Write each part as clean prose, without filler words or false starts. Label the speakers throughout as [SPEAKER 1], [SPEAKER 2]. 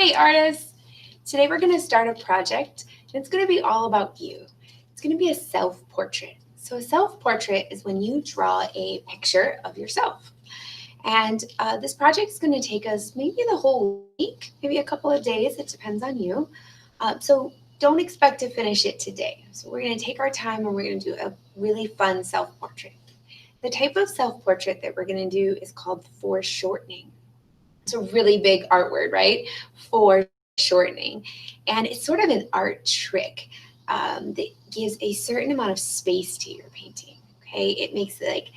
[SPEAKER 1] Hi, artists. Today we're going to start a project, and it's going to be all about you. It's going to be a self-portrait. So a self-portrait is when you draw a picture of yourself. And this project is going to take us maybe the whole week, maybe a couple of days. It depends on you. So don't expect to finish it today. So we're going to take our time and we're going to do a really fun self-portrait. The type of self-portrait that we're going to do is called foreshortening. It's a really big art word, right? Foreshortening. And it's sort of an art trick that gives a certain amount of space to your painting. Okay, it makes it like,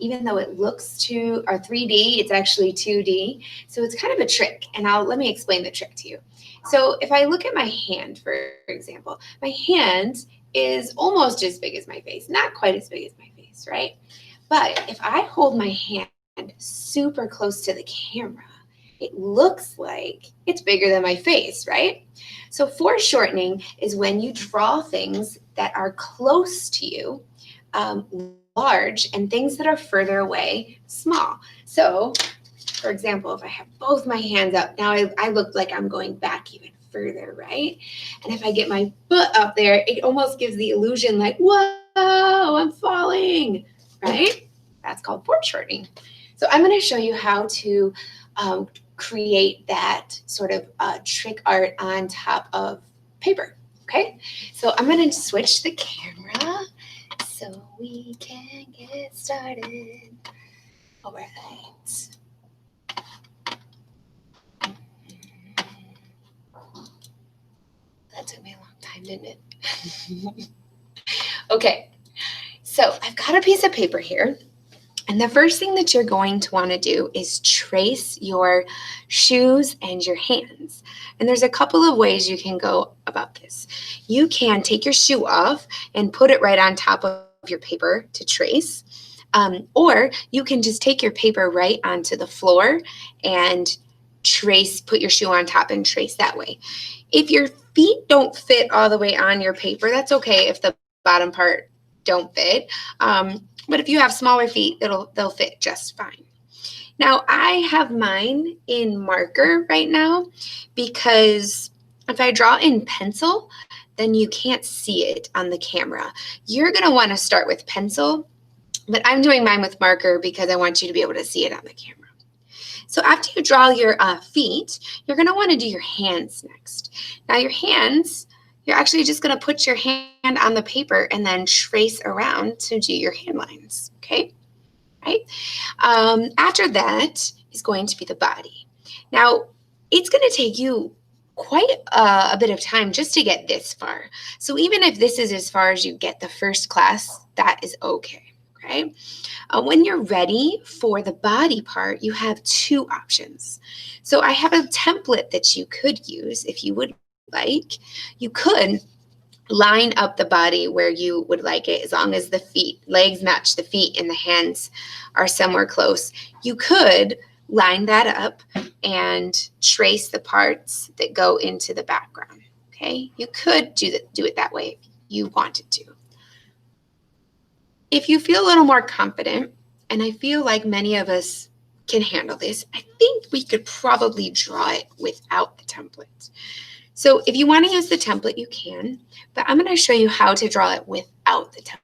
[SPEAKER 1] even though it looks 3D, it's actually 2D. So it's kind of a trick. And let me explain the trick to you. So if I look at my hand, for example, my hand is almost as big as my face, not quite as big as my face, right? But if I hold my hand super close to the camera, it looks like it's bigger than my face, right? So foreshortening is when you draw things that are close to you, large, and things that are further away, small. So, for example, if I have both my hands up, now I look like I'm going back even further, right? And if I get my foot up there, it almost gives the illusion like, whoa, I'm falling, right? That's called foreshortening. So I'm going to show you how to create that sort of trick art on top of paper, okay? So I'm going to switch the camera so we can get started. All right. That took me a long time, didn't it? Okay, so I've got a piece of paper here. And the first thing that you're going to want to do is trace your shoes and your hands. And there's a couple of ways you can go about this. You can take your shoe off and put it right on top of your paper to trace. Or you can just take your paper right onto the floor and put your shoe on top and trace that way. If your feet don't fit all the way on your paper, that's okay if the bottom part don't fit. But if you have smaller feet, they'll fit just fine. Now, I have mine in marker right now because if I draw in pencil, then you can't see it on the camera. You're going to want to start with pencil, but I'm doing mine with marker because I want you to be able to see it on the camera. So after you draw your feet, you're going to want to do your hands next. Now, your hands, you're actually just going to put your hand on the paper and then trace around to do your hand lines, okay? Right? After that is going to be the body. Now, it's going to take you quite a bit of time just to get this far. So even if this is as far as you get the first class, that is okay, okay? When you're ready for the body part, you have two options. So I have a template that you could use if you would like. You could line up the body where you would like it, as long as the legs match the feet and the hands are somewhere close. You could line that up and trace the parts that go into the background, okay? You could do it that way if you wanted to. If you feel a little more confident, and I feel like many of us can handle this, I think we could probably draw it without the template. So if you want to use the template, you can, but I'm going to show you how to draw it without the template.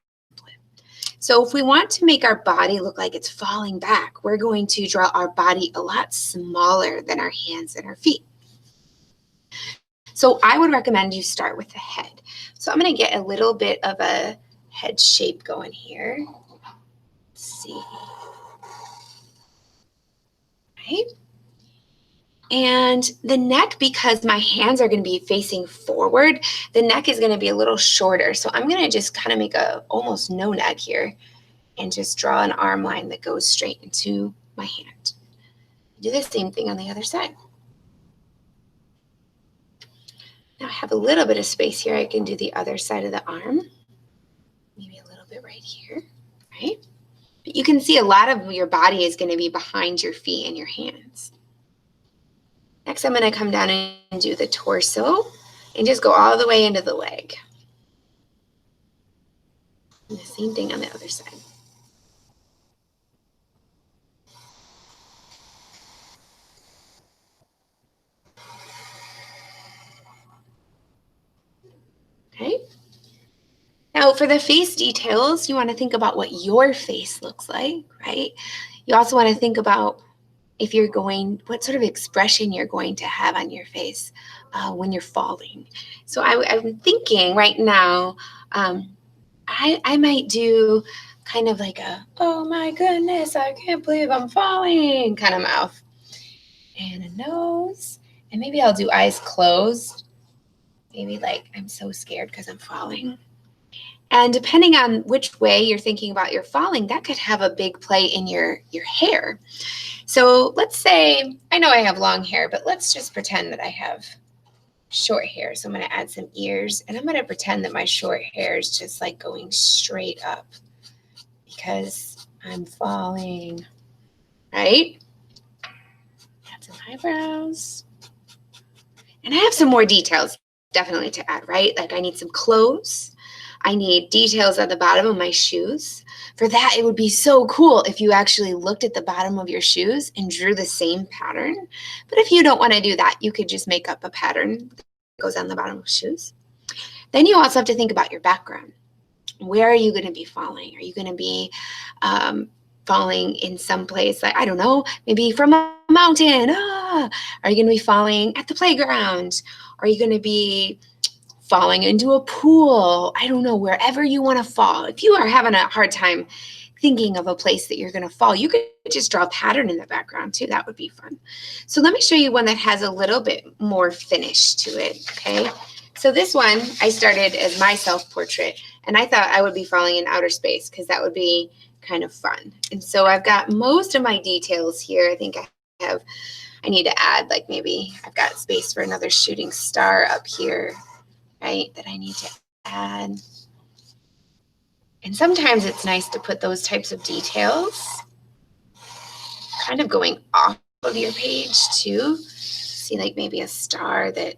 [SPEAKER 1] So if we want to make our body look like it's falling back, we're going to draw our body a lot smaller than our hands and our feet. So I would recommend you start with the head. So I'm going to get a little bit of a head shape going here. Let's see. Right? And the neck, because my hands are going to be facing forward, the neck is going to be a little shorter. So I'm going to just kind of make a almost no neck here and just draw an arm line that goes straight into my hand. Do the same thing on the other side. Now I have a little bit of space here. I can do the other side of the arm. Maybe a little bit right here, right? But you can see a lot of your body is going to be behind your feet and your hands. Next, I'm going to come down and do the torso and just go all the way into the leg. And the same thing on the other side. Okay. Now, for the face details, you want to think about what your face looks like, right? You also want to think about if you're what sort of expression you're going to have on your face when you're falling. So I'm thinking right now, I might do kind of like a, oh my goodness, I can't believe I'm falling kind of mouth. And a nose. And maybe I'll do eyes closed. Maybe like I'm so scared because I'm falling. And depending on which way you're thinking about your falling, that could have a big play in your hair. So let's say, I know I have long hair, but let's just pretend that I have short hair. So I'm going to add some ears, and I'm going to pretend that my short hair is just like going straight up because I'm falling, right? Add some eyebrows. And I have some more details definitely to add, right? Like I need some clothes. I need details at the bottom of my shoes. For that, it would be so cool if you actually looked at the bottom of your shoes and drew the same pattern. But if you don't want to do that, you could just make up a pattern that goes on the bottom of shoes. Then you also have to think about your background. Where are you going to be falling? Are you going to be falling in some place, like, I don't know, maybe from a mountain? Are you going to be falling at the playground? Are you going to be falling into a pool? I don't know, wherever you want to fall. If you are having a hard time thinking of a place that you're going to fall, you could just draw a pattern in the background too. That would be fun. So let me show you one that has a little bit more finish to it, okay? So this one, I started as my self-portrait, and I thought I would be falling in outer space because that would be kind of fun. And so I've got most of my details here. I think I need to add, like, maybe I've got space for another shooting star up here, right, that I need to add. And sometimes it's nice to put those types of details kind of going off of your page too. See, like maybe a star that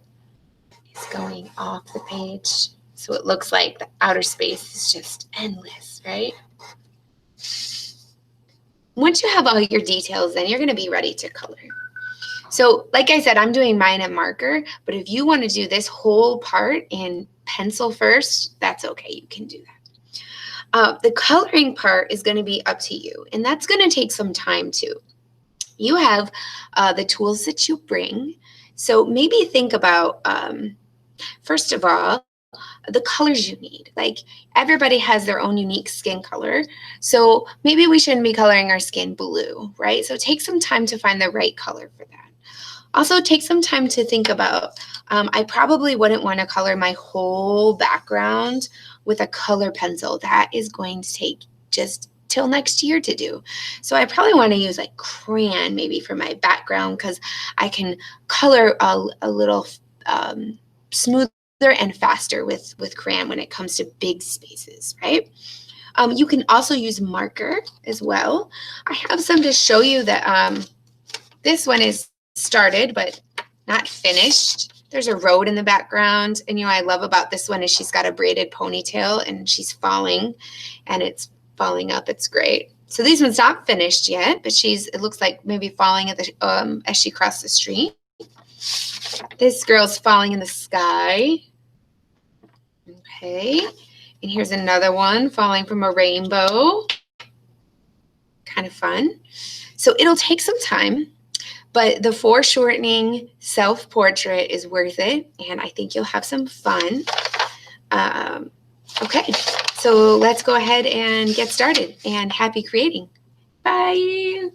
[SPEAKER 1] is going off the page. So it looks like the outer space is just endless, right? Once you have all your details, then you're going to be ready to color. So like I said, I'm doing mine in marker, but if you want to do this whole part in pencil first, that's okay. You can do that. The coloring part is going to be up to you, and that's going to take some time too. You have the tools that you bring. So maybe think about, first of all, the colors you need. Like everybody has their own unique skin color. So maybe we shouldn't be coloring our skin blue, right? So take some time to find the right color for that. Also take some time to think about, I probably wouldn't want to color my whole background with a color pencil. That is going to take just till next year to do. So I probably want to use like crayon maybe for my background because I can color a little smoother and faster with crayon when it comes to big spaces, right? You can also use marker as well. I have some to show you that this one is started but not finished. There's a road in the background, and I love about this one is she's got a braided ponytail and she's falling, and it's falling up. It's great. So these ones not finished yet, but it looks like maybe falling at the as she crossed the street. This girl's falling in the sky. Okay, and here's another one falling from a rainbow. Kind of fun. So it'll take some time, but the foreshortening self-portrait is worth it, and I think you'll have some fun. Okay, so let's go ahead and get started, and happy creating. Bye.